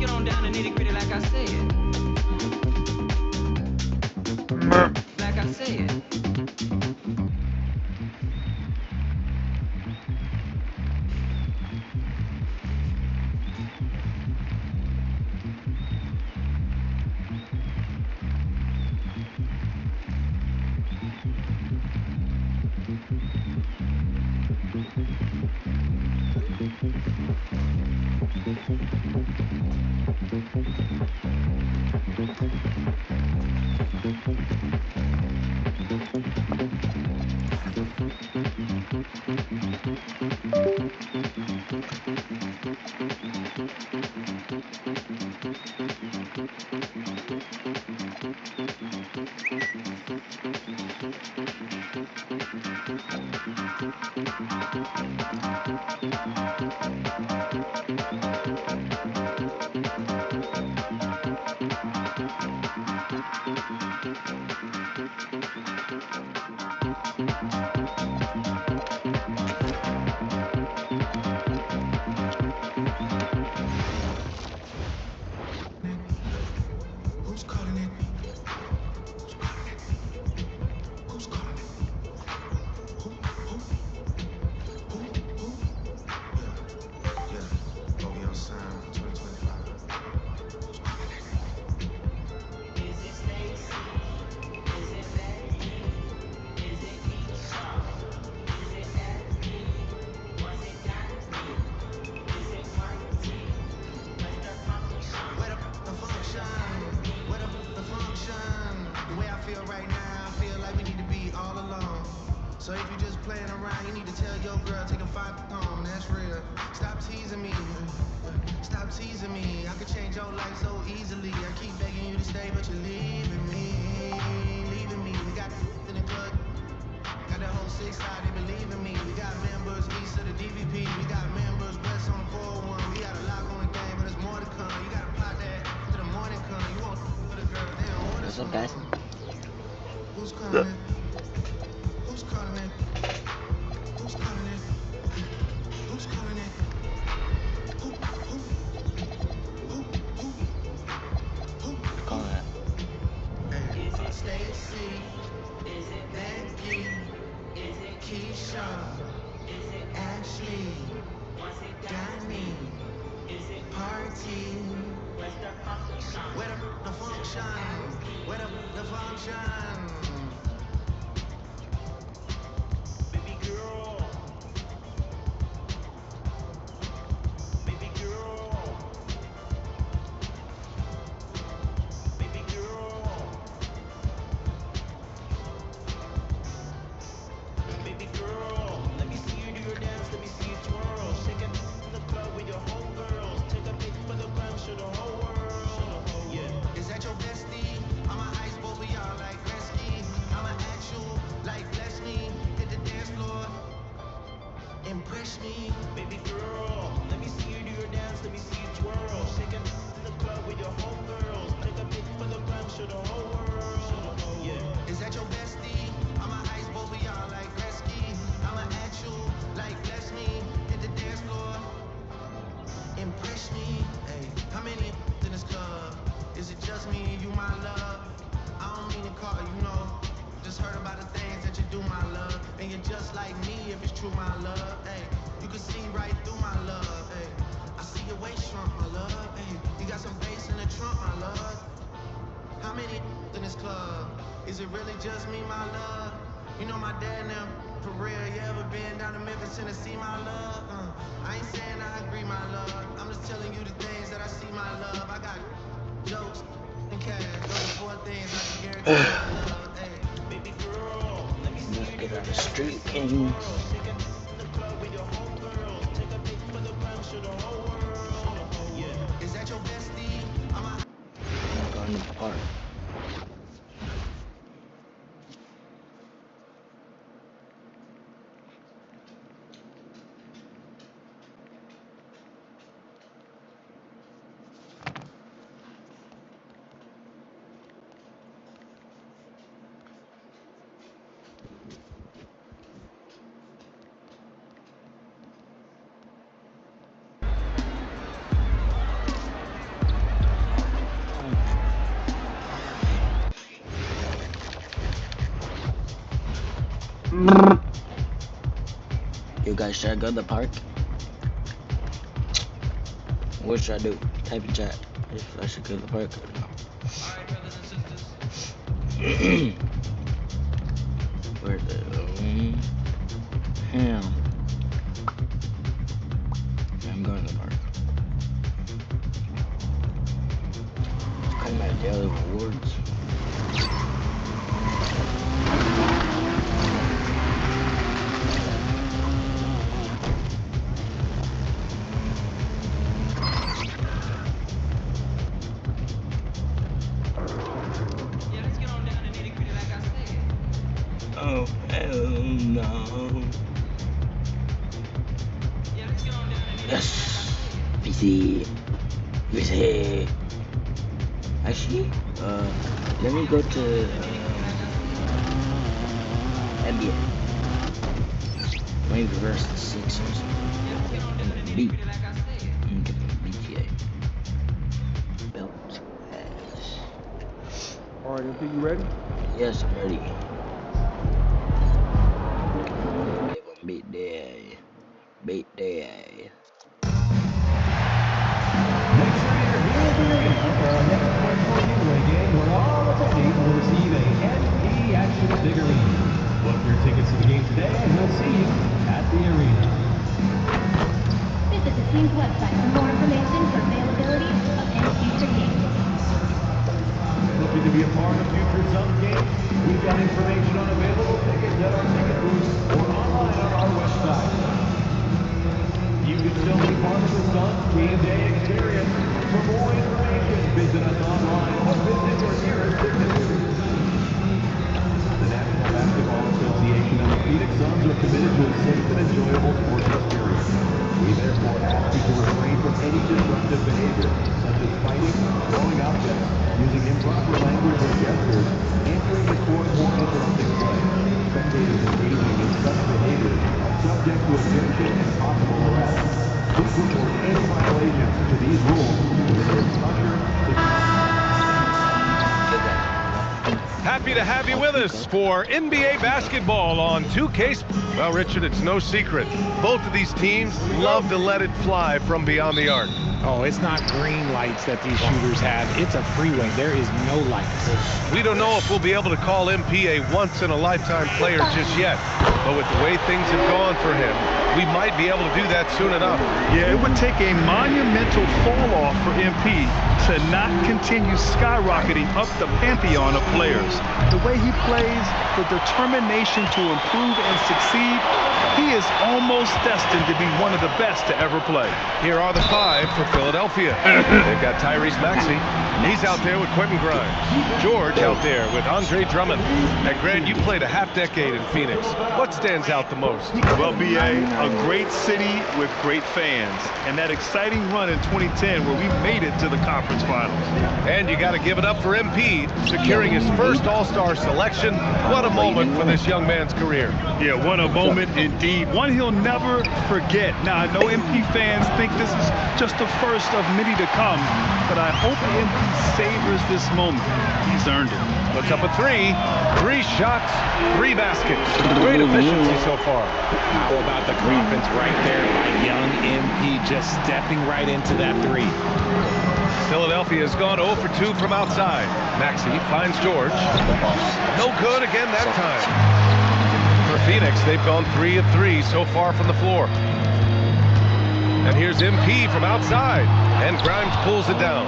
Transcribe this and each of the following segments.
get on down to nitty gritty like I said. Like I said. So if you just playing around, you need to tell your girl, take a 5 home, that's real. Stop teasing me, stop teasing me. I could change your life so easily. I keep begging you to stay, but you're leaving me, leaving me. We got in the club, got that whole 6 side, they believe in me. We got members east of the DVP, we got members west on the 401. We got a lot on the game, but there's more to come. You gotta plot that to the morning come. You won't with a girl, they don't want us. What's up, guys? Who's calling it? Who's calling it? Who's calling it? Who's calling it? Who? Calling it. Hey, is it Stacy? Is it Becky? Is it Keisha? Is it Ashley? Was it Danny? Is it Party? Where's the function? Where the function? Where the function? Baby girl. Baby girl. Baby girl. Baby girl. Let me see you do your dance, let me see you twirl. Shake it in the club with your homegirls. Take a pic for the gram, show the whole world. Yeah. Is that your bestie? I'm a ice boy, we all like Gretzky. I'm a actual, like bless me. Hit the dance floor. Impress me, baby girl. Let me see you do your dance, let me see you twirl. Shake it in the club with your homegirls. Take a pic for the gram, show the whole world. Yeah. Is that your bestie? I'm a ice boy, we all like Gretzky. I'm a actual, like bless me. Hit the dance floor. Impress me. Hey, how many in this club? Is it just me and you, my love? I don't mean to call you know. Just heard about the things that you do, my love. And you're just like me if it's true, my love. Hey, you can see right through my love. Hey, I see your waist shrunk, my love. Hey, you got some bass in the trunk, my love. How many in this club? Is it really just me, my love? You know my dad now, for real. You ever been down to Memphis, Tennessee, my love? I ain't saying I agree, my love. I'm just telling you the things that I see, my love. I got jokes and cash. Those are 4 things I can guarantee, my love. Hey, baby girl, let me see Let's you get do your on the dance. street, kings. Take it in the club with your homegirls. Take a pic for the gram, show the whole world. Yeah, is that your bestie? I'm a I'm going to the park. You guys should I go to the park? What should I do? Type in chat if I should go to the park or no. Alright, brothers and sisters. Where's it? Hell. I'm going to the park. Claim my daily rewards. Yeah, let's get on down to nitty-gritty like I said. Oh, hell no. Yeah, let's get on down to nitty-gritty Yes. like I said. VC. VC. Actually, let me go to NBA. Maybe versus the Sixers. Yeah, let's get on down to And the beat. nitty-gritty like I said. And get the BTA. Belt. Yes. Alright, MP, you ready? Yes, I'm ready. Give them beat day. Beat day. Next year, here at the arena for our next Portmore giveaway game, where all attendees will receive a MP Action figurine. Book your tickets to the game today, and we'll see you at the arena. Visit the team's website for more information for availability of any future games. Looking to be a part of future Suns games? We've got information on available tickets at our ticket booth or online on our website. You can still be part of the Suns game day experience. For more information, visit us online or visit your nearest ticket booth. The National Basketball Association and the Phoenix Suns are committed to a safe and enjoyable sports experience. We therefore ask you to refrain from any disruptive behavior, such as fighting, throwing objects, using improper language or gestures, entering the court or interrupting play. Spectators engaging in such behavior are subject to eviction and possible arrest. Please report any violations to these rules within Usher Happy to have you with us for NBA basketball on 2K. Well, Richard, it's no secret. Both of these teams love to let it fly from beyond the arc. Oh, it's not green lights that these shooters have. It's a freeway. There is no lights. We don't know if we'll be able to call MP a once-in-a-lifetime player just yet. But with the way things have gone for him, we might be able to do that soon enough. Yeah, it would take a monumental fall off for MP to not continue skyrocketing up the pantheon of players. The way he plays, the determination to improve and succeed, he is almost destined to be one of the best to ever play. Here are the five for Philadelphia. They've got Tyrese Maxey. He's out there with Quentin Grimes. George out there with Andre Drummond. And Grant, you played a half-decade in Phoenix. What stands out the most? Well, BA, a great city with great fans. And that exciting run in 2010 where we made it to the conference finals. And you got to give it up for MP, securing his first All-Star selection. What a moment for this young man's career. Yeah, what a moment indeed. One he'll never forget. Now, I know MP fans think this is just the first of many to come, but I hope MP savors this moment. He's earned it. Puts up a three. 3 shots, 3 baskets. Great efficiency so far. How about the confidence right there by young MP just stepping right into that three. Philadelphia has gone 0 for 2 from outside. Maxey finds George. No good again that time. For Phoenix, they've gone 3 of 3 so far from the floor. And here's MP from outside. And Grimes pulls it down.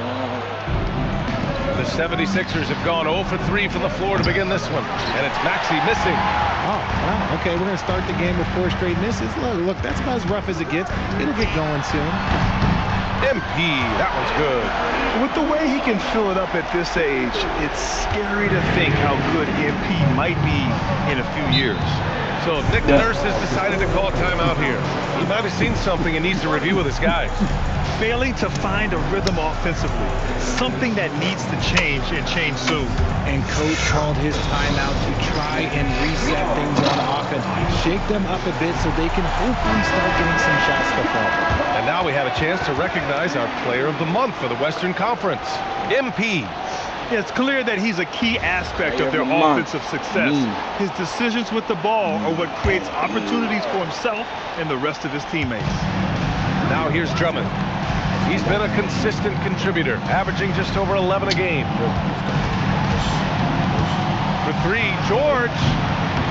The 76ers have gone 0 for 3 from the floor to begin this one. And it's Maxey missing. Oh, well, okay, we're going to start the game with 4 straight misses. Look, that's about as rough as it gets. It'll get going soon. MP, that one's good. With the way he can fill it up at this age, it's scary to think how good MP might be in a few years. So Nick Nurse has decided to call a timeout here. He might have seen something and needs to review with his guys. Failing to find a rhythm offensively, something that needs to change and change soon. And coach called his timeout to try and reset things on offense, shake them up a bit so they can hopefully start getting some shots to fall. And now we have a chance to recognize our player of the month for the Western Conference, MP. Yeah, it's clear that he's a key aspect of their offensive success. His decisions with the ball are what creates opportunities for himself and the rest of his teammates. Now here's Drummond. He's been a consistent contributor, averaging just over 11 a game. For three, George.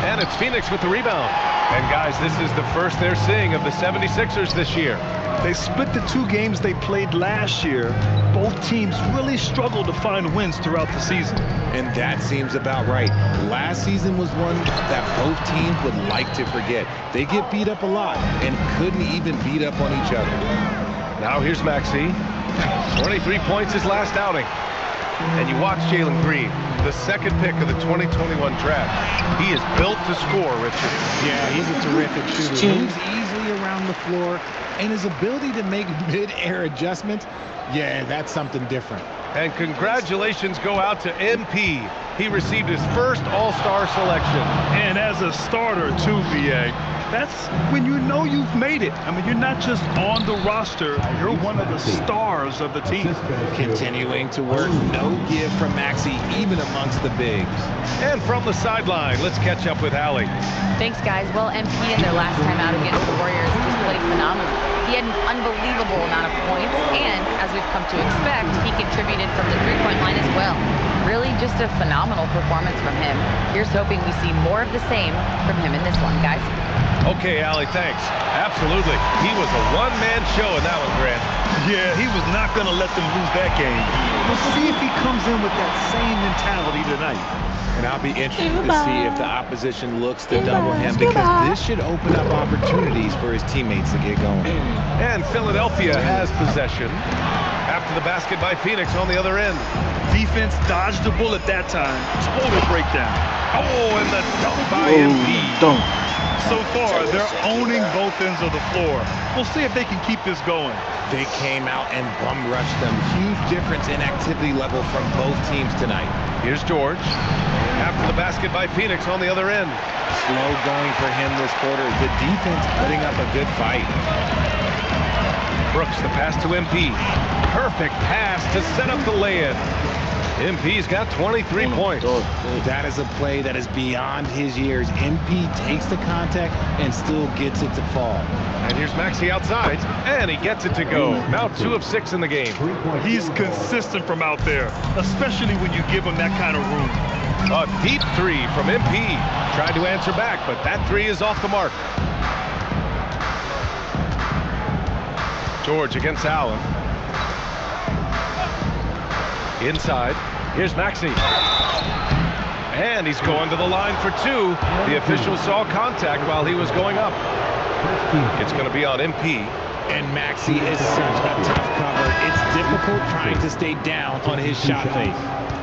And it's Phoenix with the rebound. And guys, this is the first they're seeing of the 76ers this year. They split the 2 games they played last year. Both teams really struggled to find wins throughout the season. And that seems about right. Last season was one that both teams would like to forget. They get beat up a lot and couldn't even beat up on each other. Now here's Maxey. 23 points his last outing. And you watch Jalen Green, the second pick of the 2021 draft. He is built to score, Richard. Yeah, he's a terrific shooter. Moves easily around the floor, and his ability to make mid-air adjustments, yeah, that's something different. And congratulations go out to MP. He received his first All-Star selection. And as a starter, too, VA. That's when you know you've made it. I mean, you're not just on the roster, you're one of the stars of the team. Continuing to work, no give from Maxey, even amongst the bigs. And from the sideline, let's catch up with Allie. Thanks, guys. Well, MP in their last time out against the Warriors just played phenomenally. He had an unbelievable amount of points, and as we've come to expect, he contributed from the three-point line as well. Really just a phenomenal performance from him. Here's hoping we see more of the same from him in this one, guys. Okay, Allie, thanks. Absolutely. He was a one-man show in that one, Grant. Yeah, he was not going to let them lose that game. We'll see if he comes in with that same mentality tonight. And I'll be interested to see if the opposition looks to double him, because this should open up opportunities for his teammates to get going. And Philadelphia has possession after the basket by Phoenix on the other end. Defense dodged the bullet that time. Total breakdown. Oh, and the dunk by MP. So far, they're owning both ends of the floor. We'll see if they can keep this going. They came out and bum rushed them. Huge difference in activity level from both teams tonight. Here's George. After the basket by Phoenix on the other end. Slow going for him this quarter. The defense putting up a good fight. Brooks, the pass to MP. Perfect pass to set up the lay-in. MP's got 23 points. That is a play that is beyond his years. MP takes the contact and still gets it to fall. And here's Maxey outside, and he gets it to go. Now 2 of 6 in the game. He's consistent from out there, especially when you give him that kind of room. A deep 3 from MP. Tried to answer back, but that 3 is off the mark. George against Allen. Inside, here's Maxey. And he's going to the line for 2. The official saw contact while he was going up. It's going to be on MP. And Maxey is such a tough cover. It's difficult trying to stay down on his shot fake.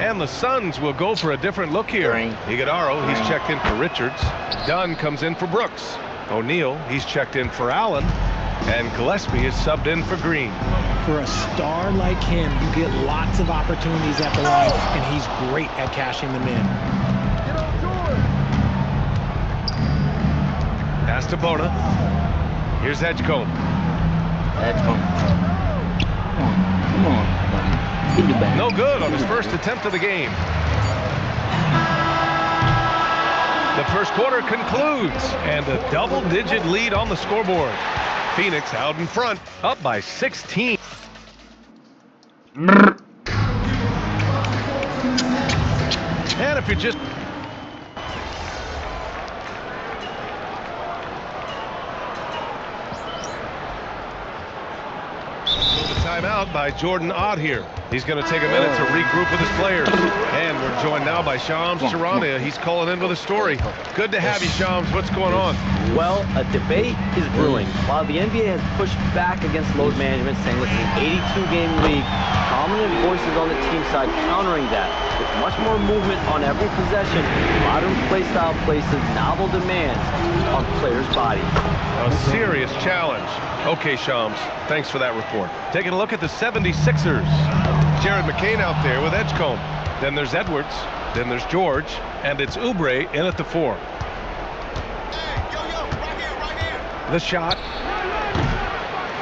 And the Suns will go for a different look here. Iguodaro, he's checked in for Richards. Dunn comes in for Brooks. O'Neal, he's checked in for Allen. And Gillespie is subbed in for Green. For a star like him, you get lots of opportunities at the line, and he's great at cashing them in. Pass to Bona. Here's Edgecombe. Come on. Get the back. No good on his first attempt of the game. The first quarter concludes, and a double-digit lead on the scoreboard. Phoenix out in front, up by 16. And if you're just... Timeout by Jordan Ott here. He's going to take a minute to regroup with his players. And we're joined now by Shams Charania. He's calling in with a story. Good to have you, Shams. What's going on? Well, a debate is brewing. While the NBA has pushed back against load management, saying it's an 82-game league, prominent voices on the team side countering that. With much more movement on every possession, modern play style places novel demands on players' bodies. A serious challenge. Okay, Shams, thanks for that report. Taking a look at the 76ers. Jared McCain out there with Edgecombe. Then there's Edwards. Then there's George. And it's Oubre in at the 4. The shot.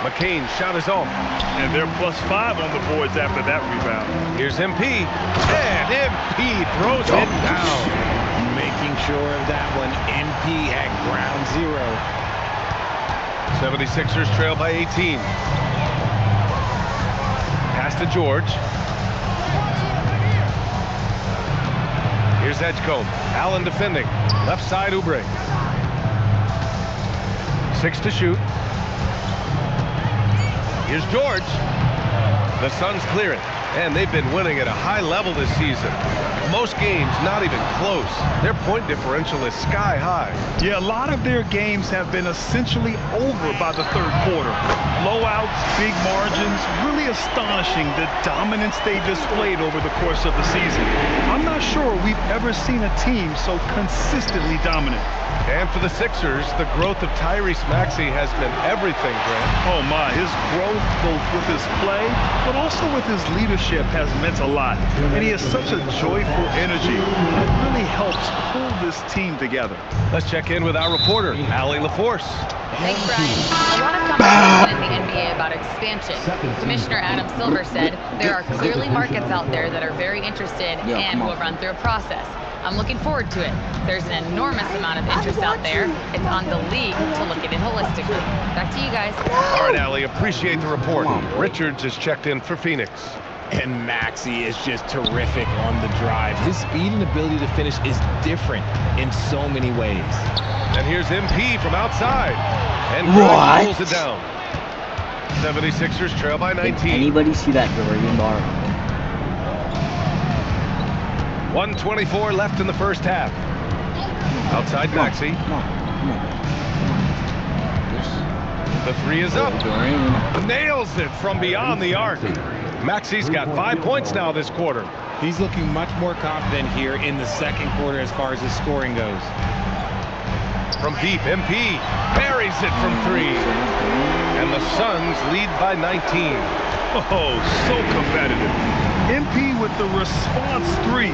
McCain's shot is off. And they're +5 on the boards after that rebound. Here's MP. And And MP throws it down. Making sure of that one. NP at ground zero. 76ers trail by 18. Pass to George. Here's Edgecombe. Allen defending. Left side, Oubre. 6 to shoot. Here's George. The Suns clear it. And they've been winning at a high level this season. Most games not even close. Their point differential is sky high. Yeah, a lot of their games have been essentially over by the third quarter. Blowouts, big margins, really astonishing the dominance they displayed over the course of the season. I'm not sure we've ever seen a team so consistently dominant. And for the Sixers, the growth of Tyrese Maxey has been everything, Grant. Oh my, his growth both with his play, but also with his leadership has meant a lot. And he has such a joyful energy that really helps pull this team together. Let's check in with our reporter, Allie LaForce. Thanks, Brian. A lot of conversation in the NBA about expansion. Commissioner Adam Silver said there are clearly markets out there that are very interested and will run through a process. I'm looking forward to it. There's an enormous amount of interest out there. It's on the league to look at it holistically. Back to you guys. All right, Allie, appreciate the report. Richards is checked in for Phoenix. And Maxey is just terrific on the drive. His speed and ability to finish is different in so many ways. And here's MP from outside. And Grimes pulls it down. 76ers trail by 19. Did anybody see that Dorian bar? 1:24 left in the first half. Outside Maxey. The three is up. Nails it from beyond the arc. Maxey's got 5 points now this quarter. He's looking much more confident here in the second quarter as far as his scoring goes. From deep, MP buries it from 3. And the Suns lead by 19. Oh, so competitive. MP with the response 3.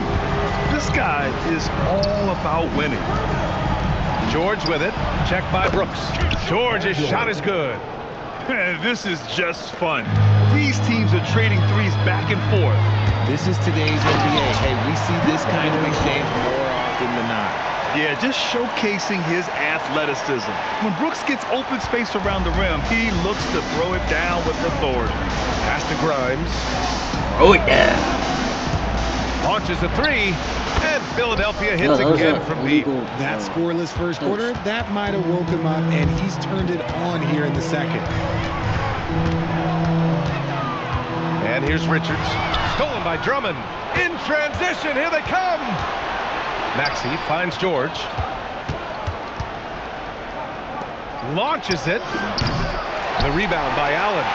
This guy is all about winning. George with it. Checked by Brooks. George's shot is good. This is just fun. These teams are trading threes back and forth. This is today's NBA. Hey, we see this kind of exchange more often than not. Yeah, just showcasing his athleticism. When Brooks gets open space around the rim, he looks to throw it down with authority. Pass to Grimes. Throw it down. Launches a 3, and Philadelphia hits again from deep. That scoreless first quarter, that might have woke him up, and he's turned it on here in the second. And here's Richards. Stolen by Drummond. In transition, here they come. Maxey finds George. Launches it. The rebound by Allen.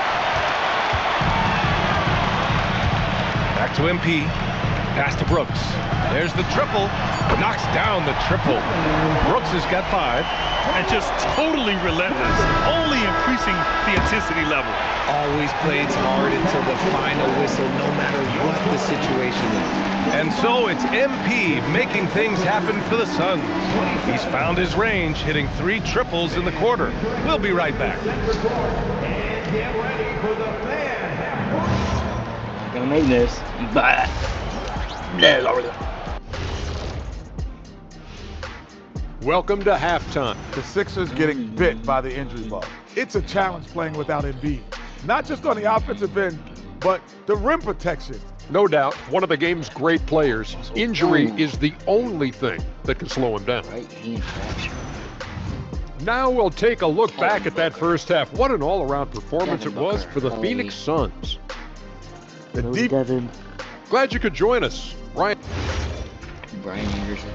Back to MP. Pass to Brooks. There's the triple. Knocks down the triple. Brooks has got 5. And just totally relentless, only increasing the intensity level. Always plays hard until the final whistle, no matter what the situation is. And so it's MP making things happen for the Suns. He's found his range, hitting 3 triples in the quarter. We'll be right back. And get ready for the fan. Gonna make this. Bye. Welcome to halftime. The Sixers getting bit by the injury bug. It's a challenge playing without Embiid. Not just on the offensive end, but the rim protection. No doubt, one of the game's great players. Injury is the only thing that can slow him down. Now we'll take a look back at that first half. What an all-around performance it was for the Phoenix Suns. Glad you could join us, Brian Anderson.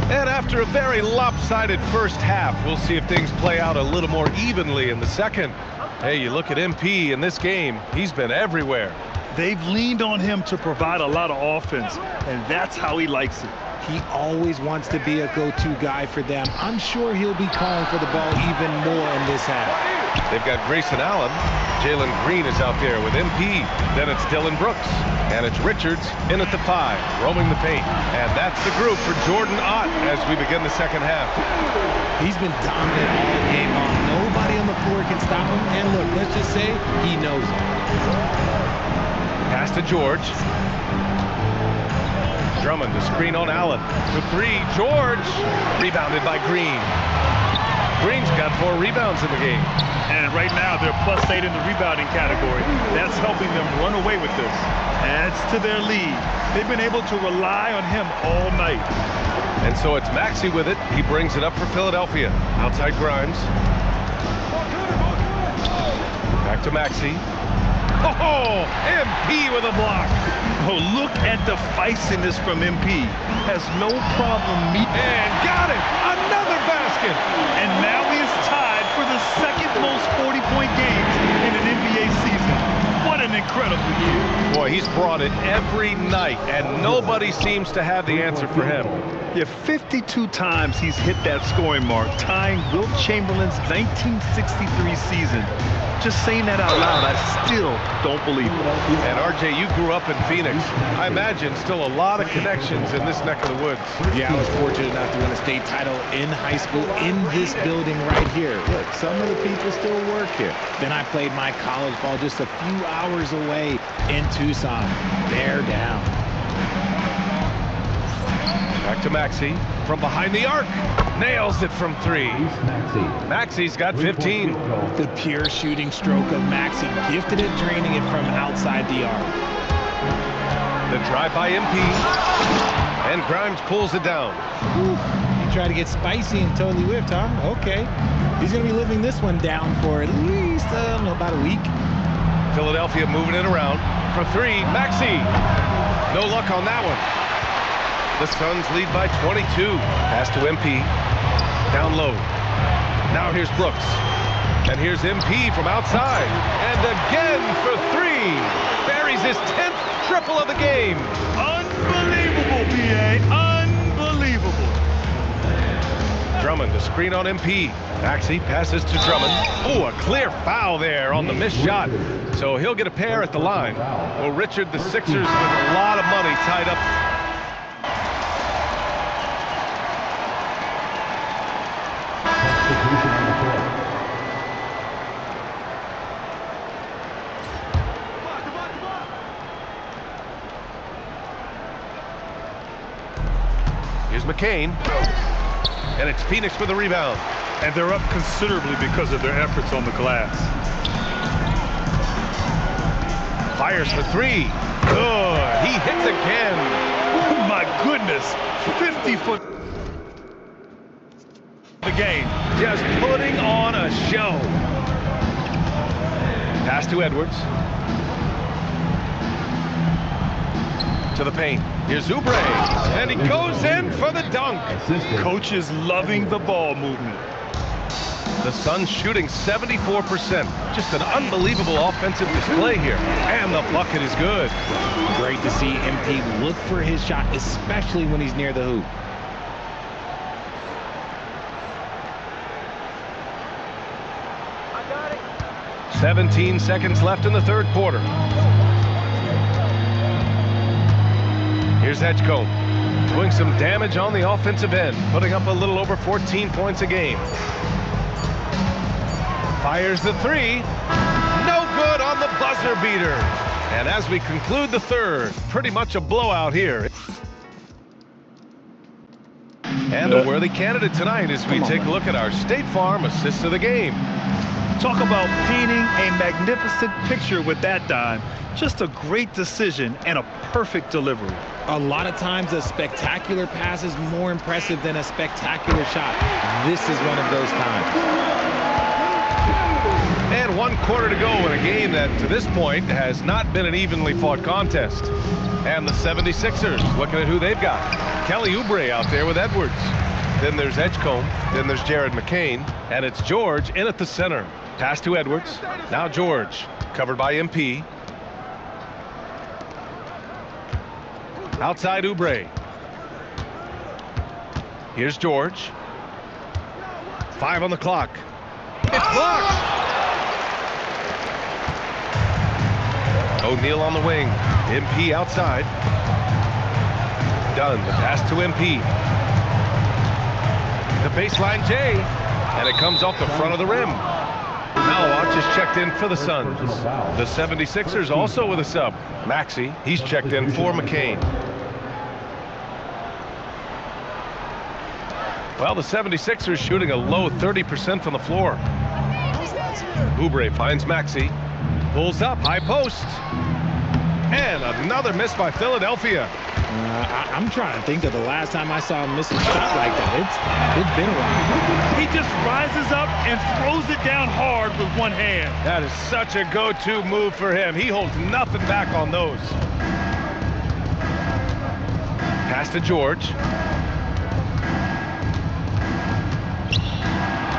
And after a very lopsided first half, we'll see if things play out a little more evenly in the second. Hey, you look at MP in this game, he's been everywhere. They've leaned on him to provide a lot of offense, and that's how he likes it. He always wants to be a go-to guy for them. I'm sure he'll be calling for the ball even more in this half. They've got Grayson Allen. Jalen Green is out there with MP. Then it's Dylan Brooks. And it's Richards in at the 5, roaming the paint. And that's the group for Jordan Ott as we begin the second half. He's been dominant all game long. Nobody on the floor can stop him. And look, let's just say he knows it. Pass to George. Drummond to screen on Allen. To 3, George. Rebounded by Green. Green's got 4 rebounds in the game. And right now they're +8 in the rebounding category. That's helping them run away with this. Adds to their lead. They've been able to rely on him all night. And so it's Maxey with it. He brings it up for Philadelphia. Outside Grimes. Back to Maxey. Oh, MP with a block. Oh, look at the feistiness from MP. Has no problem meeting. And got it! Another basket! And now he is tied for the second most 40-point games in an NBA season. What an incredible year. Boy, he's brought it every night, and nobody seems to have the answer for him. Yeah, 52 times he's hit that scoring mark, tying Wilt Chamberlain's 1963 season. Just saying that out loud, I still don't believe it. And RJ, you grew up in Phoenix. I imagine still a lot of connections in this neck of the woods. Yeah, I was fortunate enough to win a state title in high school in this building right here. Look, some of the people still work here. Then I played my college ball just a few hours away in Tucson. They're down. Back to Maxey from behind the arc. Nails it from 3. Maxey's got 15. The pure shooting stroke of Maxey, gifted at draining it from outside the arc. The drive by MP. And Grimes pulls it down. He tried to get spicy and totally whipped, huh? Okay. He's going to be living this one down for at least, about a week. Philadelphia moving it around. For 3, Maxey. No luck on that one. The Suns lead by 22. Pass to MP. Down low. Now here's Brooks. And here's MP from outside. And again for 3. Buries his 10th triple of the game. Unbelievable, B.A. Unbelievable. Drummond to screen on MP. Maxey passes to Drummond. Oh, a clear foul there on the missed shot. So he'll get a pair at the line. Well, Richard, the Sixers with a lot of money tied up. Here's McCain. And it's Phoenix for the rebound. And they're up considerably because of their efforts on the glass. Fires for 3. Good. He hits again. Oh my goodness. 50-foot. The game. Just putting on a show. Pass to Edwards. To the paint. Here's Oubre. And he goes in for the dunk. Coach is loving the ball movement. The Suns shooting 74%. Just an unbelievable offensive display here. And the bucket is good. Great to see MP look for his shot, especially when he's near the hoop. I got it. 17 seconds left in the third quarter. Here's Edgecombe doing some damage on the offensive end, putting up a little over 14 points a game. Fires the 3. No good on the buzzer beater. And as we conclude the third, pretty much a blowout here. And a worthy candidate tonight as we take a look at our State Farm assist of the game. Talk about painting a magnificent picture with that dime. Just a great decision and a perfect delivery. A lot of times a spectacular pass is more impressive than a spectacular shot. This is one of those times. And 1 quarter to go in a game that to this point has not been an evenly fought contest. And the 76ers looking at who they've got. Kelly Oubre out there with Edwards. Then there's Edgecombe. Then there's Jared McCain. And it's George in at the center. Pass to Edwards. Now George, covered by MP. Outside Oubre. Here's George. 5 on the clock. It's blocked. O'Neal on the wing. MP outside. Dunn, the pass to MP. The baseline J, and it comes off the front of the rim. Malawach is checked in for the Suns. The 76ers also with a sub. Maxey, he's checked in for McCain. Well, the 76ers shooting a low 30% from the floor. Oubre finds Maxey. Pulls up, high post. And another miss by Philadelphia. I'm trying to think of the last time I saw him miss a shot like that. It's been a while. He just rises up and throws it down hard with one hand. That is such a go-to move for him. He holds nothing back on those. Pass to George.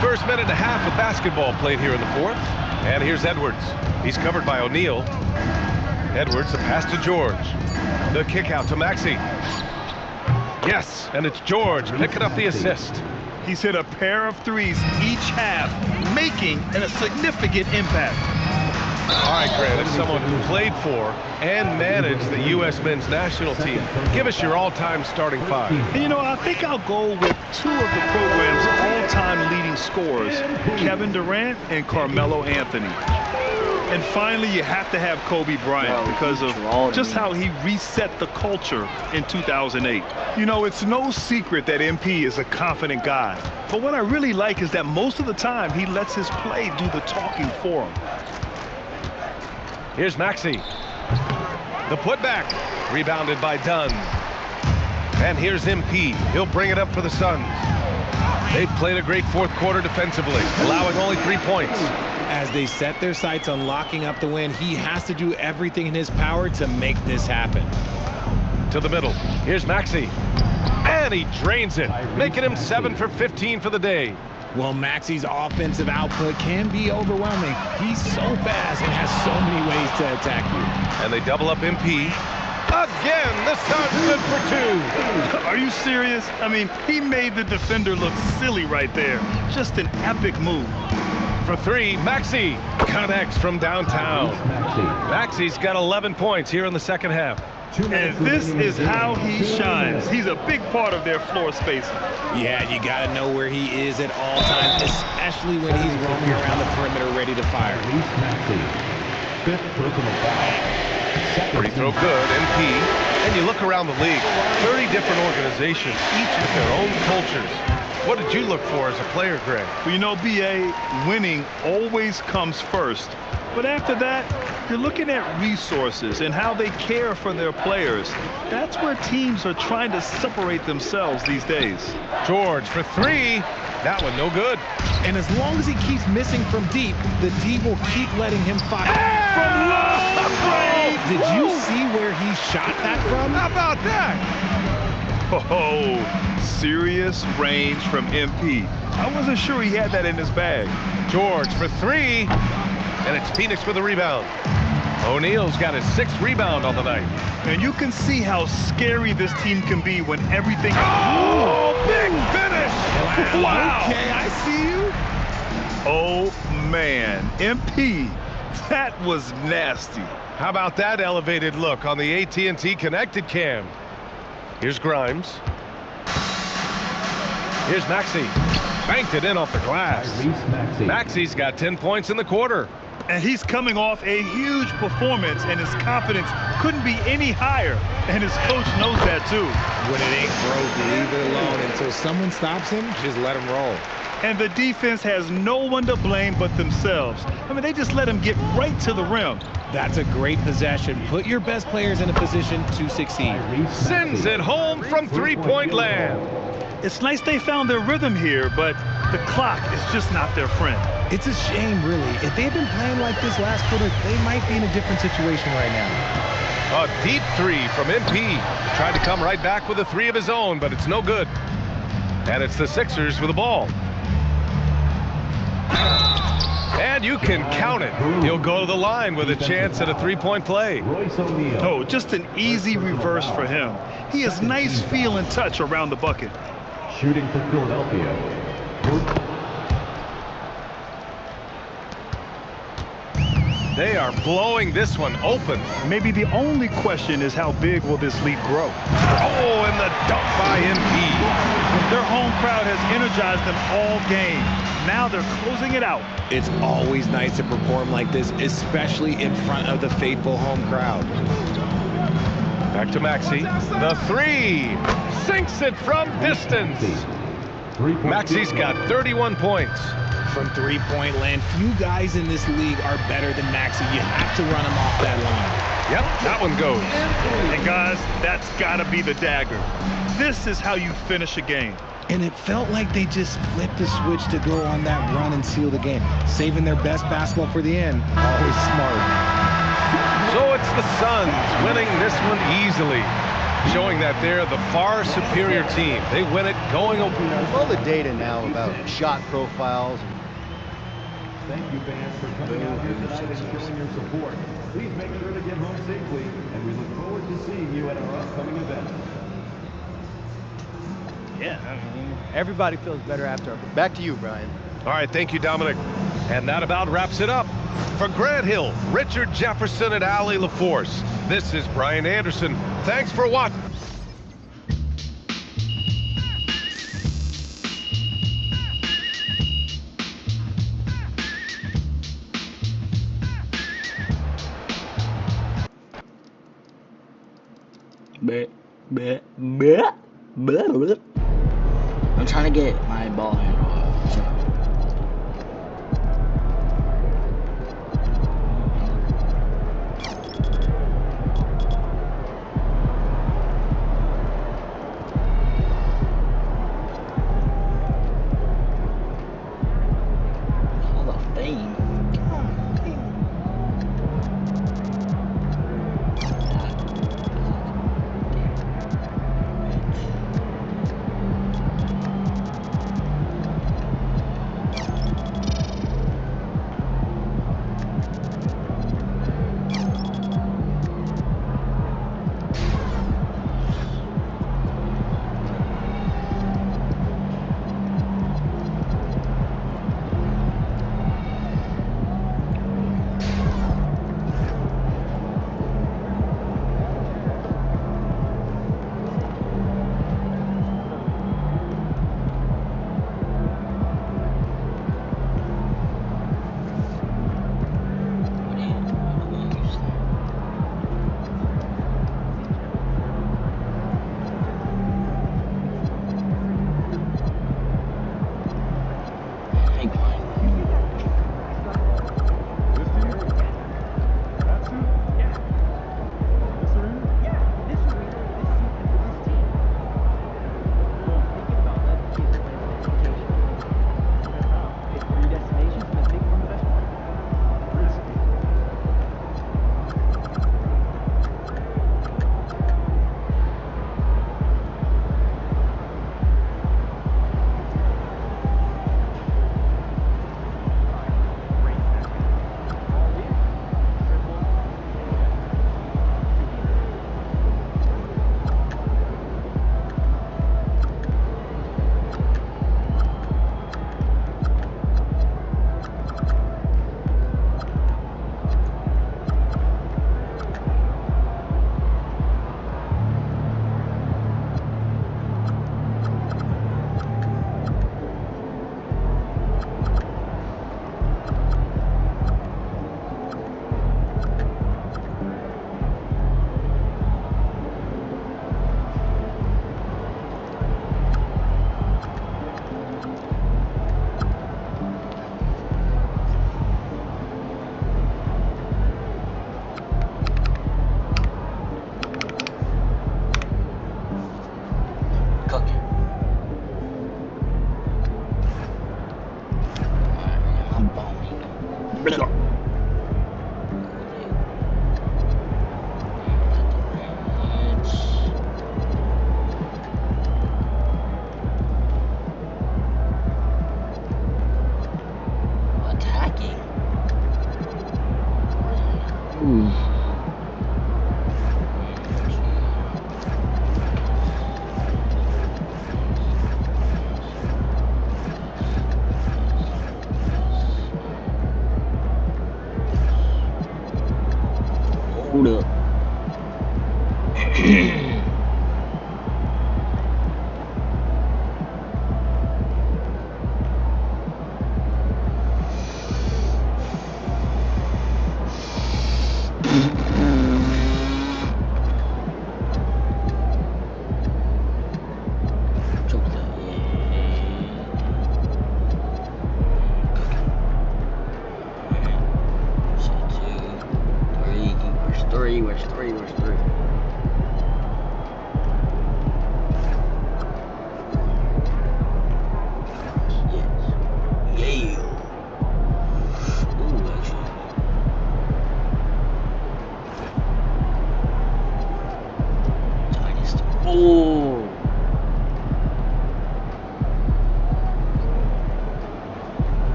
First minute and a half of basketball played here in the fourth. And here's Edwards. He's covered by O'Neal. Edwards, the pass to George. The kick out to Maxey. Yes, and it's George picking up the assist. He's hit a pair of threes each half, making a significant impact. All right, Grant, as someone who played for and managed the U.S. men's national team, give us your all-time starting five. And, you know, I think I'll go with two of the program's all-time leading scorers, Kevin Durant and Carmelo Anthony. And finally, you have to have Kobe Bryant because of just how he reset the culture in 2008. You know, it's no secret that MP is a confident guy. But what I really like is that most of the time, he lets his play do the talking for him. Here's Maxey. The putback. Rebounded by Dunn. And here's MP. He'll bring it up for the Suns. They've played a great fourth quarter defensively, allowing only 3 points. As they set their sights on locking up the win, he has to do everything in his power to make this happen. To the middle. Here's Maxey. And he drains it, making him 7 for 15 for the day. Well, Maxey's offensive output can be overwhelming. He's so fast and has so many ways to attack you. And they double up MP. Again, the Suns good for 2. Are you serious? I mean, he made the defender look silly right there. Just an epic move. For 3, Maxey connects from downtown. Maxey's got 11 points here in the second half. And this is how he shines. He's a big part of their floor spacing. Yeah, you got to know where he is at all times, especially when he's roaming around the perimeter ready to fire. Fifth personal foul. Free throw good, MP. And you look around the league, 30 different organizations, each with their own cultures. What did you look for as a player, Greg? Well, you know, B.A., winning always comes first. But after that, you're looking at resources and how they care for their players. That's where teams are trying to separate themselves these days. George for 3. That one no good. And as long as he keeps missing from deep, the D will keep letting him fire. From long range! Did you see where he shot that from? How about that? Oh, serious range from MP. I wasn't sure he had that in his bag. George for 3. And it's Phoenix with the rebound. O'Neal's got his 6th rebound on the night. And you can see how scary this team can be when everything... Oh, big finish! Wow! Okay, I see you. Oh, man. MP, that was nasty. How about that elevated look on the AT&T Connected Cam? Here's Grimes. Here's Maxey. Banked it in off the glass. Maxey's got 10 points in the quarter. And he's coming off a huge performance, and his confidence couldn't be any higher. And his coach knows that, too. When it ain't broke, leave it alone. Until someone stops him, just let him roll. And the defense has no one to blame but themselves. I mean, they just let him get right to the rim. That's a great possession. Put your best players in a position to succeed. Sends it home from three-point land. It's nice they found their rhythm here, but the clock is just not their friend. It's a shame, really. If they'd been playing like this last quarter, they might be in a different situation right now. A deep 3 from MP. Tried to come right back with a 3 of his own, but it's no good. And it's the Sixers with the ball. And you can count it. He'll go to the line with a chance at a 3-point play. Oh, just an easy reverse for him. He has nice feel and touch around the bucket. Shooting for Philadelphia. They are blowing this one open. Maybe the only question is how big will this lead grow? Oh, and the dunk by MP. Their home crowd has energized them all game. Now they're closing it out. It's always nice to perform like this, especially in front of the faithful home crowd. Back to Maxey. The three. Sinks it from distance. Maxey's got 31 points. From three-point land, few guys in this league are better than Maxey. You have to run him off that line. Yep, that one goes. And guys, that's gotta be the dagger. This is how you finish a game. And it felt like they just flipped the switch to go on that run and seal the game. Saving their best basketball for the end. Always smart. So it's the Suns winning this one easily, showing that they're the far superior team. They win it going over. All the data now about shot profiles. Thank you, fans, for coming out here tonight and showing your support. Please make sure to get home safely, and we look forward to seeing you at our upcoming event. Yeah, I mean, everybody feels better after. Back to you, Brian. All right, thank you, Dominic. And that about wraps it up. For Grant Hill, Richard Jefferson, and Allie LaForce, this is Brian Anderson. Thanks for watching. I'm trying to get my ball handle off. So. Hall of Fame.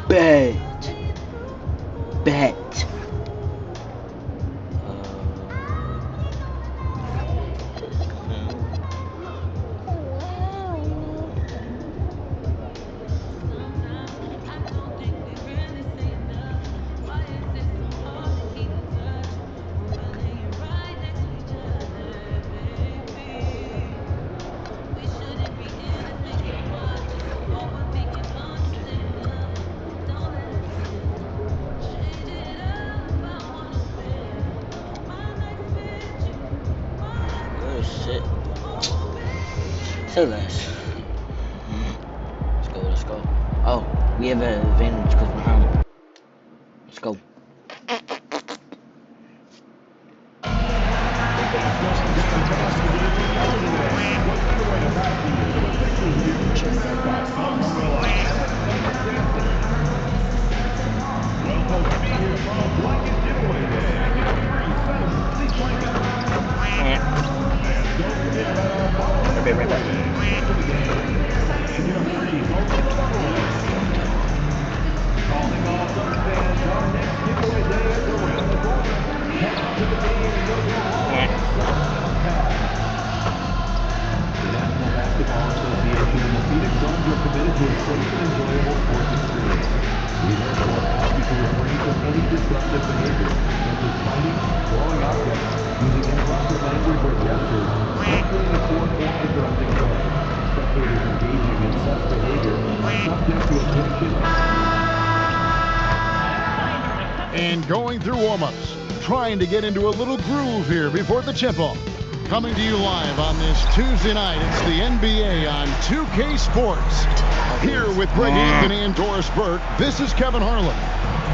Bet. Shit. Say less. Let's go. Oh, we have an advantage because we're home. Let's go. Right back. And going through warm-ups, trying to get into a little groove here before the tip-off. Coming to you live on this Tuesday night, it's the NBA on 2K Sports. Here with Greg Anthony and Doris Burke, this is Kevin Harlan.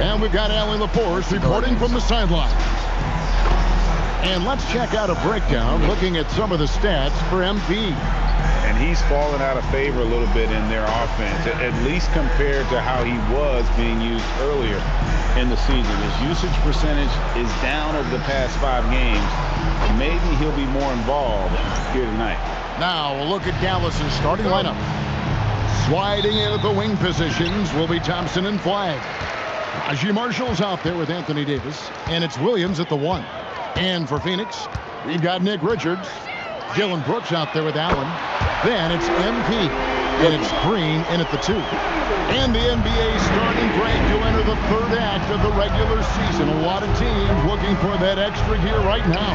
And we've got Allie LaForce reporting from the sideline. And let's check out a breakdown looking at some of the stats for MP. And he's fallen out of favor a little bit in their offense, at least compared to how he was being used earlier in the season. His usage percentage is down over the past 5 games. Maybe he'll be more involved here tonight. Now we'll look at Dallas's starting lineup. Sliding in at the wing positions will be Thompson and Flagg. Najee Marshall's out there with Anthony Davis, and it's Williams at the 1. And for Phoenix, we've got Nick Richards. Dylan Brooks out there with Allen. Then it's MP, and it's Green in at the 2. And the NBA starting break to enter the 3rd act of the regular season. A lot of teams looking for that extra gear right now.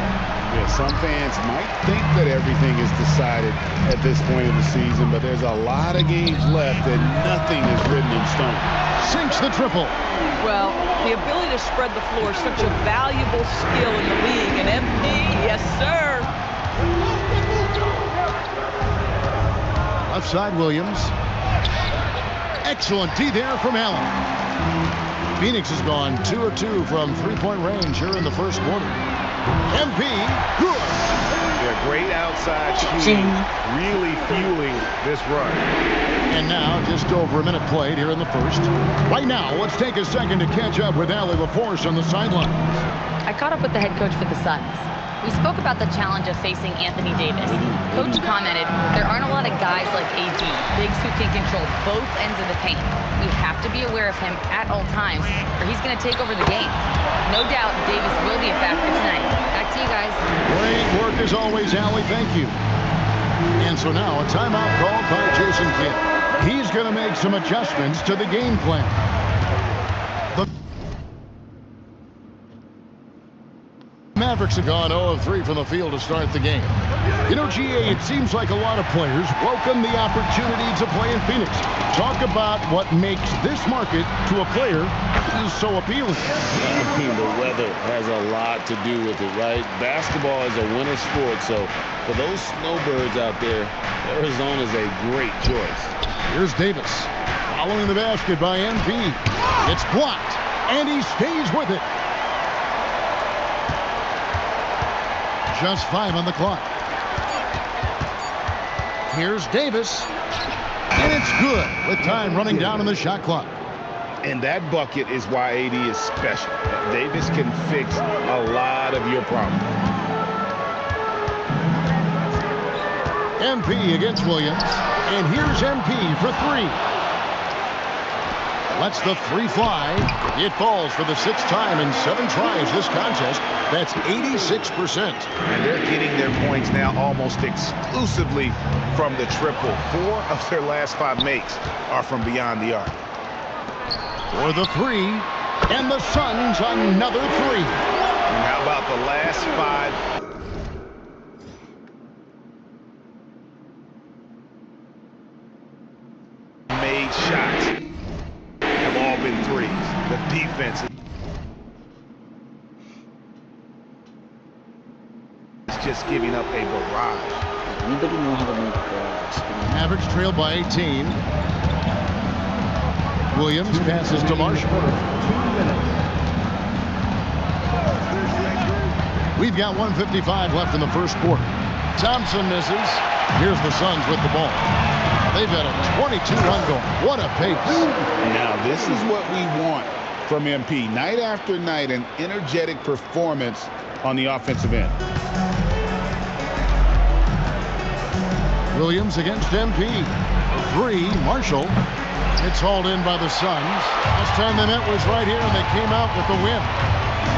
Yeah, some fans might think that everything is decided at this point of the season, but there's a lot of games left and nothing is written in stone. Sinks the triple. Well, the ability to spread the floor is such a valuable skill in the league. And MP, yes, sir. Left side, Williams. Excellent D there from Allen. Phoenix has gone 2 of 2 from three-point range here in the first quarter. MP, good. Yeah, great outside shooting, really fueling this run. And now, just over a minute played here in the first. Right now, let's take a second to catch up with Allie LaForce on the sideline. I caught up with the head coach for the Suns. We spoke about the challenge of facing Anthony Davis. Coach commented, there aren't a lot of guys like AD, bigs who can control both ends of the paint. We have to be aware of him at all times, or he's going to take over the game. No doubt Davis will be a factor tonight. Back to you guys. Great work as always, Allie. Thank you. And so now a timeout called by Jason Kidd. He's going to make some adjustments to the game plan. Mavericks have gone 0 of 3 from the field to start the game. You know, GA, it seems like a lot of players welcome the opportunity to play in Phoenix. Talk about what makes this market to a player is so appealing. I mean, the weather has a lot to do with it, right? Basketball is a winter sport, so for those snowbirds out there, Arizona is a great choice. Here's Davis, following the basket by MP. It's blocked, and he stays with it. Just 5 on the clock. Here's Davis, and it's good with time running down on the shot clock. And that bucket is why AD is special. Davis can fix a lot of your problems. MP against Williams, and here's MP for 3. Lets the three fly. It falls for the 6th time in 7 tries this contest. That's 86%. And they're getting their points now almost exclusively from the triple. 4 of their last 5 makes are from beyond the arc. For the 3, and the Suns another 3. And how about the last 5? Made shots have all been threes. The defense is just giving up a barrage. Anybody know how to make Mavericks trail by 18. Williams passes to Marshall. We've got 1:55 left in the first quarter. Thompson misses. Here's the Suns with the ball. They've got a 22-run goal. What a pace. Now, this is what we want from MP. Night after night, an energetic performance on the offensive end. Williams against MP. 3, Marshall. It's hauled in by the Suns. Last time they met was right here, and they came out with the win.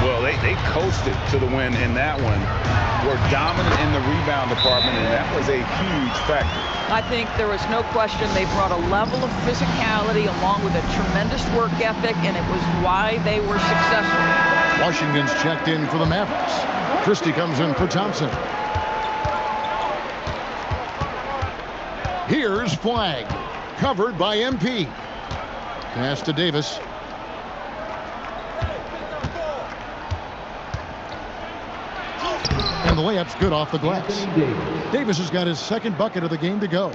Well, they coasted to the win in that one. Were dominant in the rebound department, and that was a huge factor. I think there was no question they brought a level of physicality along with a tremendous work ethic, and it was why they were successful. Washington's checked in for the Mavericks. Christie comes in for Thompson. Here's Flagg, covered by MP. Pass to Davis. And the layup's good off the glass. Davis has got his 2nd bucket of the game to go.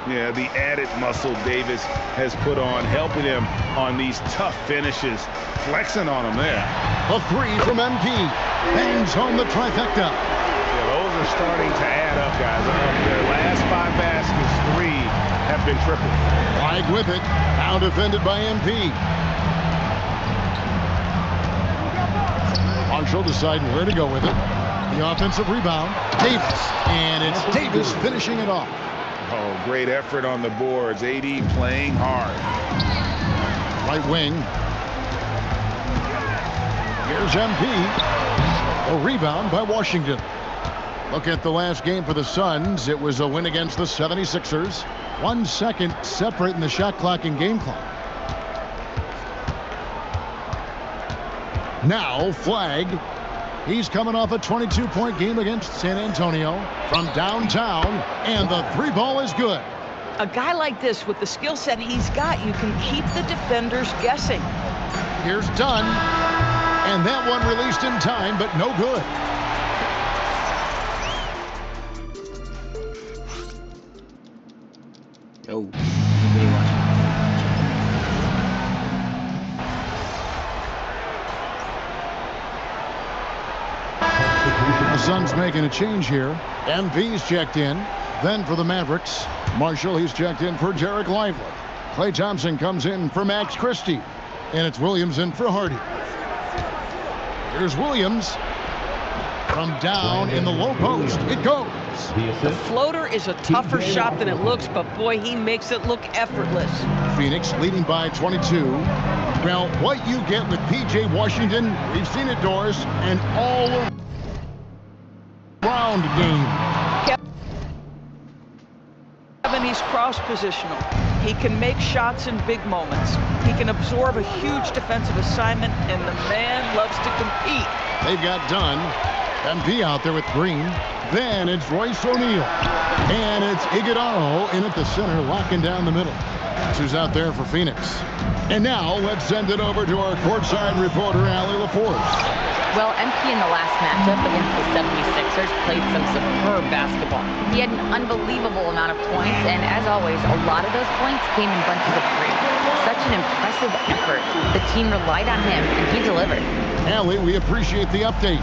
Yeah, the added muscle Davis has put on, helping him on these tough finishes, flexing on him there. A 3 from MP. Bangs home the trifecta. Yeah, those are starting to add up, guys. Of their last 5 baskets, 3 have been triple. Flagg with it. Now defended by MP. Marshall deciding where to go with it. The offensive rebound, Davis, and it's Davis finishing it off. Oh, great effort on the boards. AD playing hard. Right wing. Here's MP. A rebound by Washington. Look at the last game for the Suns. It was a win against the 76ers. 1 second separating the shot clock and game clock. Now Flagg. He's coming off a 22-point game against San Antonio from downtown, and the 3 ball is good. A guy like this, with the skill set he's got, you can keep the defenders guessing. Here's Dunn, and that one released in time, but no good. Oh, The Suns making a change here. MP's checked in. Then for the Mavericks, Marshall, he's checked in for Jarek Lively. Klay Thompson comes in for Max Christie. And it's Williams in for Hardy. Here's Williams. From down in the low post, it goes. The floater is a tougher shot than it looks, but boy, he makes it look effortless. Phoenix leading by 22. Well, what you get with P.J. Washington, we've seen it, Doris, an all-round game. Kevin, he's cross-positional. He can make shots in big moments. He can absorb a huge defensive assignment, and the man loves to compete. They've got Dunn. MP out there with Green. Then it's Royce O'Neal. And it's Iguodala in at the center, locking down the middle. That's who's out there for Phoenix. And now let's send it over to our courtside reporter, Allie LaForce. Well, MP in the last matchup against the 76ers played some superb basketball. He had an unbelievable amount of points, and as always, a lot of those points came in bunches of 3. Such an impressive effort. The team relied on him, and he delivered. Allie, we appreciate the update.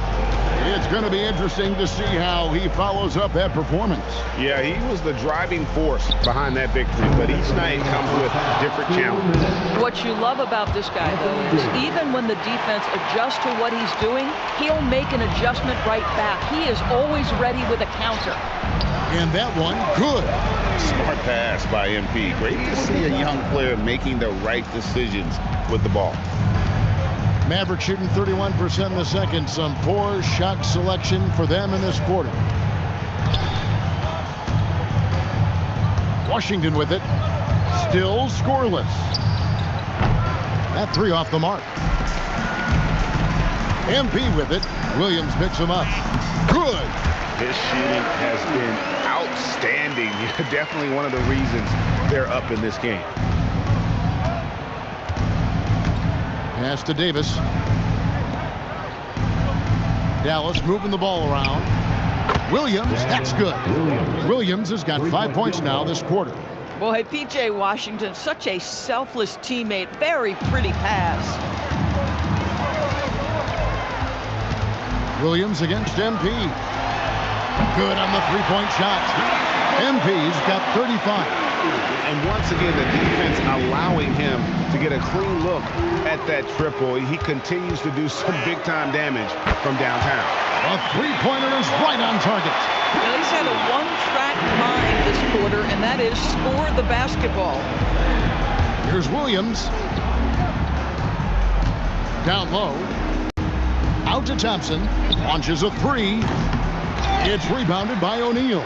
It's going to be interesting to see how he follows up that performance. Yeah, he was the driving force behind that victory, but each night comes with different challenges. What you love about this guy, though, is even when the defense adjusts to what he's doing, he'll make an adjustment right back. He is always ready with a counter. And that one, good. Smart pass by MP. Great to see a young player making the right decisions with the ball. Maverick shooting 31% in the second. Some poor shot selection for them in this quarter. Washington with it. Still scoreless. That three off the mark. MP with it. Williams picks him up. Good. His shooting has been outstanding. Definitely one of the reasons they're up in this game. Pass to Davis. Dallas moving the ball around. Williams, that's good. Williams has got 5 points now this quarter. Boy, P.J. Washington, such a selfless teammate. Very pretty pass. Williams against MP. Good on the three-point shot. MP's got 35. And once again, the defense allowing him to get a clean look at that triple. He continues to do some big-time damage from downtown. A three-pointer is right on target. Now, he's had a one-track mind this quarter, and that is score the basketball. Here's Williams. Down low. Out to Thompson. Launches a three. It's rebounded by O'Neal.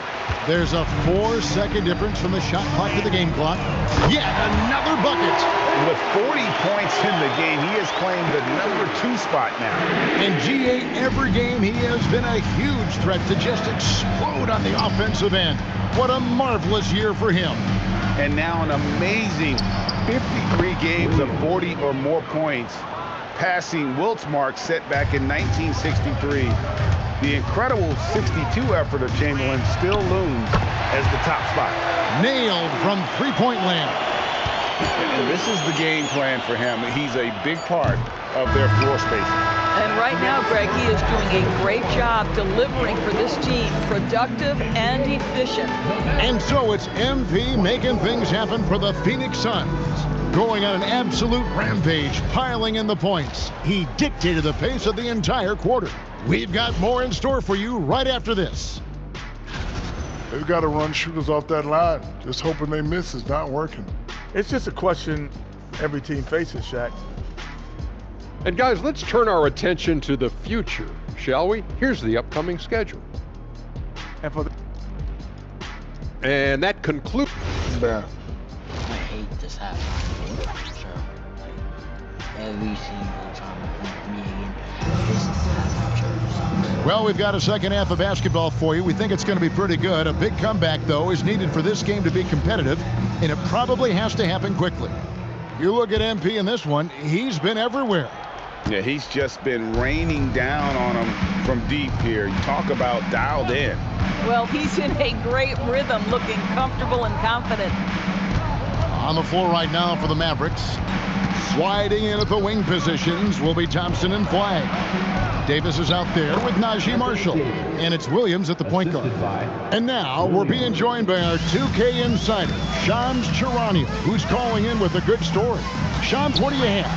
There's a 4-second difference from the shot clock to the game clock. Yet another bucket. With 40 points in the game, he has claimed the #2 spot now. In GA, every game, he has been a huge threat to just explode on the offensive end. What a marvelous year for him. And now an amazing 53 games of 40 or more points, passing Wilt's mark set back in 1963. The incredible 62 effort of Chamberlain still looms as the top spot. Nailed from three-point land. And this is the game plan for him. He's a big part of their floor spacing. And right now, Greg, he is doing a great job delivering for this team, productive and efficient. And so it's MP making things happen for the Phoenix Suns. Going on an absolute rampage, piling in the points. He dictated the pace of the entire quarter. We've got more in store for you right after this. They've got to run shooters off that line. Just hoping they miss is not working. It's just a question every team faces, Shaq. And guys, let's turn our attention to the future, shall we? Here's the upcoming schedule. And that concludes. I hate this happening. So, like, every single time we play me again, this is halftime show. Well, we've got a second half of basketball for you. We think it's going to be pretty good. A big comeback, though, is needed for this game to be competitive, and it probably has to happen quickly. You look at MP in this one, he's been everywhere. Yeah, he's just been raining down on him from deep here. You talk about dialed in. Well, he's in a great rhythm, looking comfortable and confident. On the floor right now for the Mavericks. Sliding in at the wing positions will be Thompson and Flagg. Davis is out there with Najee Marshall. And it's Williams at the point guard. And now we're being joined by our 2K insider, Shams Charania, who's calling in with a good story. Shams, what do you have?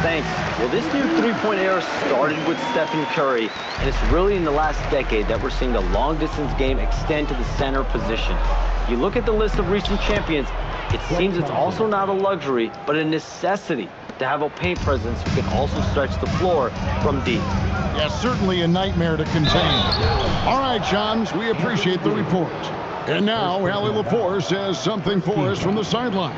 Thanks. Well, this new three-point era started with Stephen Curry, and it's really in the last decade that we're seeing the long-distance game extend to the center position. You look at the list of recent champions, it seems it's also not a luxury, but a necessity to have a paint presence who can also stretch the floor from deep. Yeah, certainly a nightmare to contain. All right, Shams, we appreciate the report. And now, Allie Lepore says something for us from the sideline.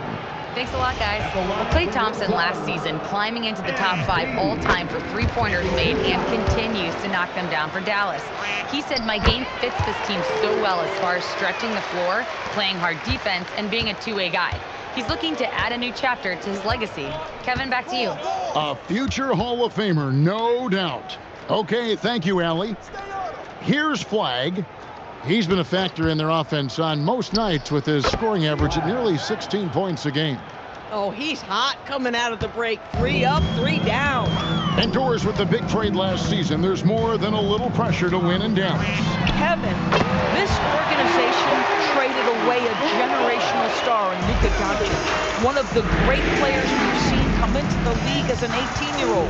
Thanks a lot, guys. Well, Klay Thompson last season climbing into the top 5 all-time for three-pointers made and continues to knock them down for Dallas. He said, my game fits this team so well as far as stretching the floor, playing hard defense, and being a two-way guy. He's looking to add a new chapter to his legacy. Kevin, back to you. A future Hall of Famer, no doubt. Okay, thank you, Allie. Here's Flagg. He's been a factor in their offense on most nights with his scoring average at nearly 16 points a game. Oh, he's hot coming out of the break. 3 up, 3 down. Indoors with the big trade last season, there's more than a little pressure to win in Dallas. Kevin, this organization traded away a generational star in Luka Doncic, one of the great players we've seen come into the league as an 18-year-old.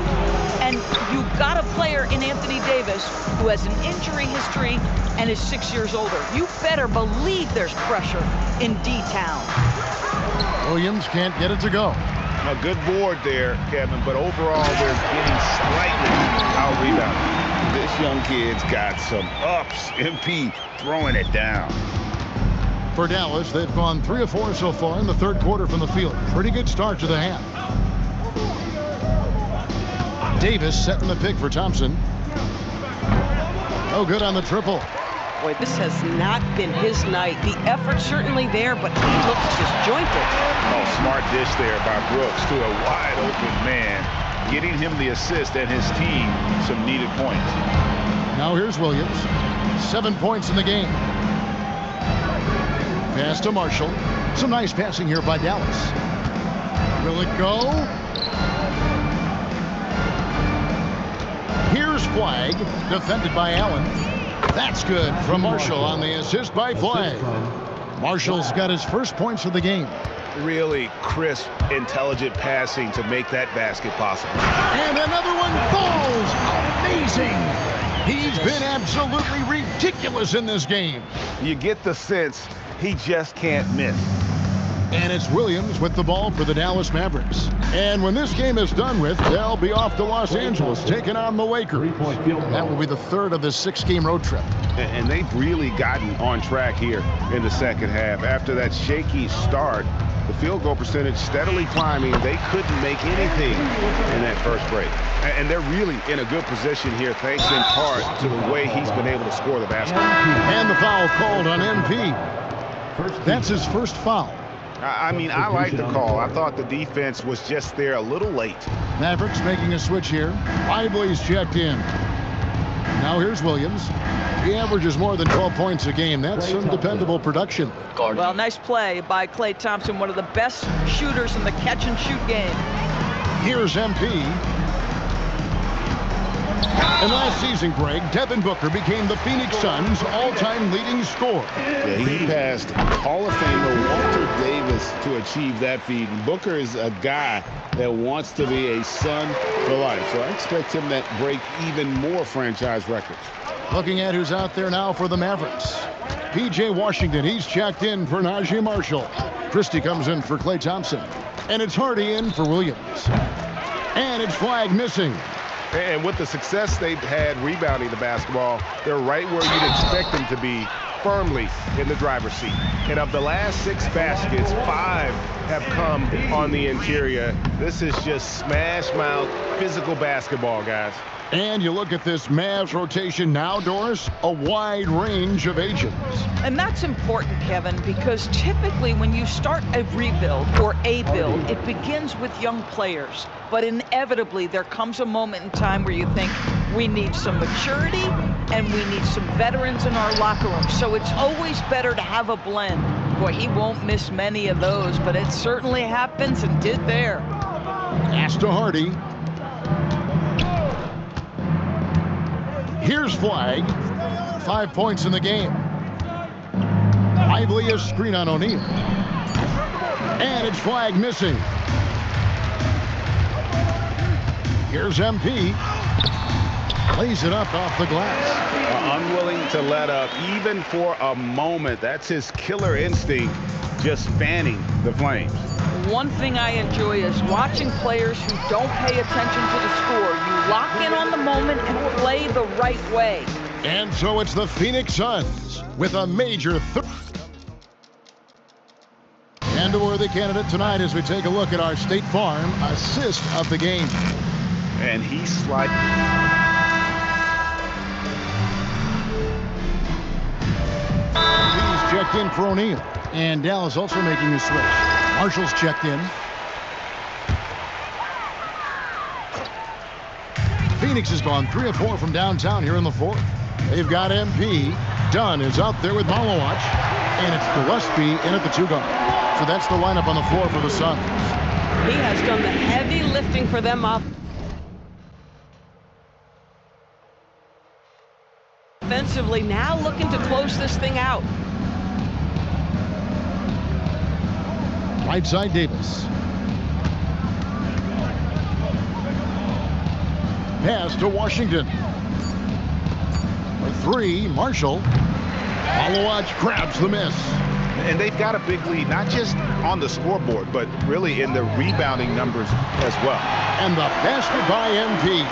And you've got a player in Anthony Davis who has an injury history and is 6 years older. You better believe there's pressure in D-Town. Williams can't get it to go. A good board there, Kevin, but overall they're getting slightly out-rebounded. This young kid's got some ups. MP throwing it down. For Dallas, they've gone 3 of 4 so far in the third quarter from the field. Pretty good start to the half. Davis setting the pick for Thompson. No good on the triple. Boy, this has not been his night. The effort's certainly there, but he looks disjointed. Oh, smart dish there by Brooks to a wide open man, getting him the assist and his team some needed points. Now here's Williams. 7 points in the game. Pass to Marshall. Some nice passing here by Dallas. Will it go? Here's Flagg, defended by Allen. That's good from Marshall on the assist by Flagg. Marshall's got his first points of the game. Really crisp, intelligent passing to make that basket possible. And another one falls. Amazing. He's been absolutely ridiculous in this game. You get the sense he just can't miss. And it's Williams with the ball for the Dallas Mavericks. And when this game is done with, they'll be off to Los Angeles, taking on the Lakers. That will be the third of this 6-game road trip. And they've really gotten on track here in the second half. After that shaky start, the field goal percentage steadily climbing. They couldn't make anything in that first break. And they're really in a good position here, thanks in part to the way he's been able to score the basket. And the foul called on MP. That's his first foul. I mean, I like the call. I thought the defense was just there a little late. Mavericks making a switch here. Lively's checked in. Now here's Williams. He averages more than 12 points a game. That's some dependable production. Well, nice play by Klay Thompson, one of the best shooters in the catch-and-shoot game. Here's MP. And last season, Greg, Devin Booker became the Phoenix Suns' all-time leading scorer. Yeah, he passed Hall of Famer Walter Davis to achieve that feat. And Booker is a guy that wants to be a Sun for life. So I expect him to break even more franchise records. Looking at who's out there now for the Mavericks. P.J. Washington, he's checked in for Najee Marshall. Christie comes in for Klay Thompson. And it's Hardy in for Williams. And it's Flagg missing. And with the success they've had rebounding the basketball, they're right where you'd expect them to be, firmly in the driver's seat. And of the last 6 baskets, 5 have come on the interior. This is just smash mouth, physical basketball, guys. And you look at this Mavs rotation now, Doris, a wide range of agents. And that's important, Kevin, because typically when you start a rebuild or a build, it begins with young players. But inevitably, there comes a moment in time where you think we need some maturity and we need some veterans in our locker room. So it's always better to have a blend. Boy, he won't miss many of those, but it certainly happens and did there. Pass to Hardy. Here's Flagg. 5 points in the game. Lively a screen on O'Neal. And it's Flagg missing. Here's MP. Lays it up off the glass. Unwilling to let up even for a moment. That's his killer instinct, just fanning the flames. One thing I enjoy is watching players who don't pay attention to the score. You lock in on the moment and play the right way. And so it's the Phoenix Suns with a major and a worthy candidate tonight as we take a look at our State Farm assist of the game. And he's like... He's checked in for O'Neal. And Dallas also making a switch. Marshall's checked in. Phoenix has gone 3 of 4 from downtown here in the fourth. They've got MP. Dunn is out there with Malawach. And it's Gillespie in at the 2 guard. So that's the lineup on the floor for the Suns. He has done the heavy lifting for them offensively, now looking to close this thing out. Right side Davis. Pass to Washington. For three, Marshall. Malawaj grabs the miss. And they've got a big lead, not just on the scoreboard, but really in the rebounding numbers as well. And the basket by MP.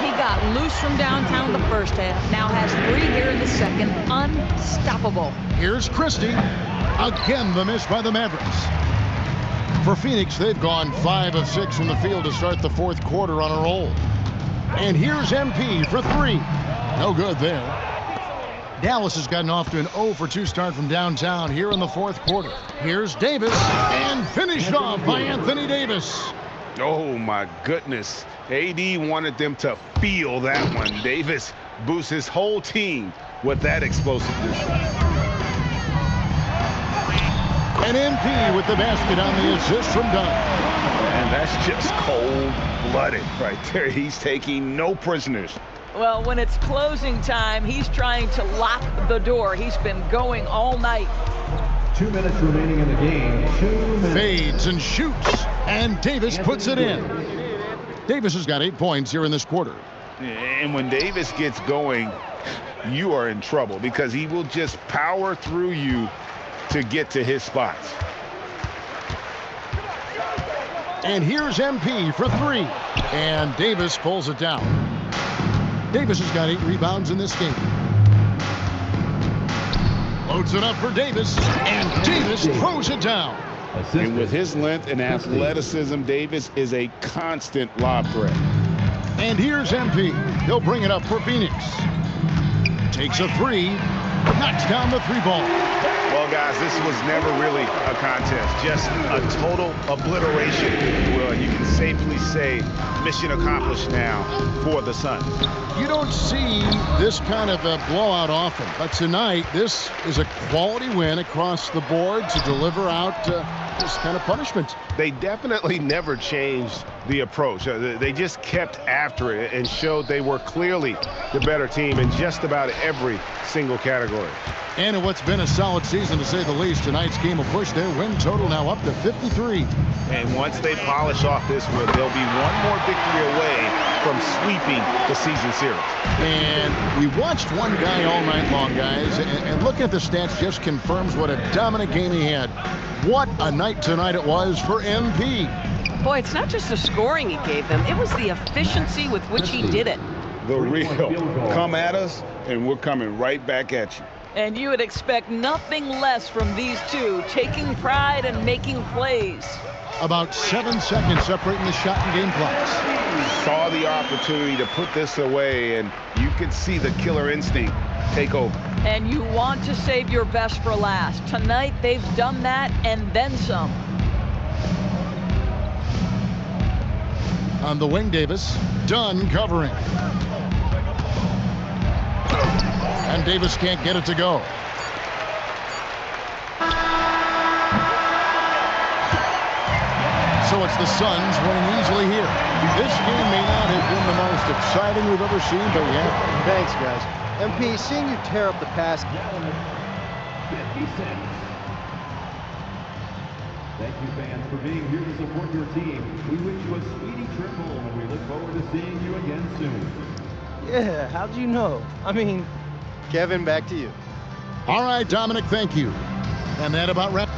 He got loose from downtown in the first half. Now has 3 here in the second. Unstoppable. Here's Christie. Again, the miss by the Mavericks. For Phoenix, they've gone 5 of 6 from the field to start the fourth quarter on a roll. And here's MP for 3. No good there. Dallas has gotten off to an 0 for 2 start from downtown here in the fourth quarter. Here's Davis, and finished off by Anthony Davis. Oh, my goodness. AD wanted them to feel that one. Davis boosts his whole team with that explosiveness. And MP with the basket on the assist from Dunn. And that's just cold-blooded right there. He's taking no prisoners. Well, when it's closing time, he's trying to lock the door. He's been going all night. 2 minutes remaining in the game. 2 minutes. Fades and shoots, and Davis puts it in. Davis has got 8 points here in this quarter. And when Davis gets going, you are in trouble because he will just power through you to get to his spots. And here's MP for 3. And Davis pulls it down. Davis has got 8 rebounds in this game. Loads it up for Davis, and Davis throws it down. And with his length and athleticism, Davis is a constant lob threat. And here's MP. He'll bring it up for Phoenix. Takes a 3, knocks down the 3-ball. Well, guys, this was never really a contest, just a total obliteration, if you will. And you can safely say mission accomplished now for the Suns. You don't see this kind of a blowout often, but tonight this is a quality win across the board to deliver out this kind of punishment. They definitely never changed the approach. They just kept after it and showed they were clearly the better team in just about every single category. And in what's been a solid season, to say the least, tonight's game will push their win total now up to 53. And once they polish off this one, they'll be one more victory away from sweeping the season series. And we watched one guy all night long, guys, and looking at the stats just confirms what a dominant game he had. What a night tonight it was for MP. Boy, it's not just the scoring he gave them. It was the efficiency with which he did it. The real come at us, and we're coming right back at you. And you would expect nothing less from these two, taking pride and making plays. About 7 seconds separating the shot and game clocks. Saw the opportunity to put this away, and you could see the killer instinct take over. And you want to save your best for last. Tonight, they've done that and then some. On the wing, Davis. Dunn covering. And Davis can't get it to go. So it's the Suns winning easily here. This game may not have been the most exciting we've ever seen, but yeah. Thanks, guys. MP, seeing you tear up the pass. Thank you, fans, for being here to support your team. We wish you a speedy trip home, and we look forward to seeing you again soon. Yeah, how'd you know? I mean, Kevin, back to you. All right, Dominic, thank you. And that about wraps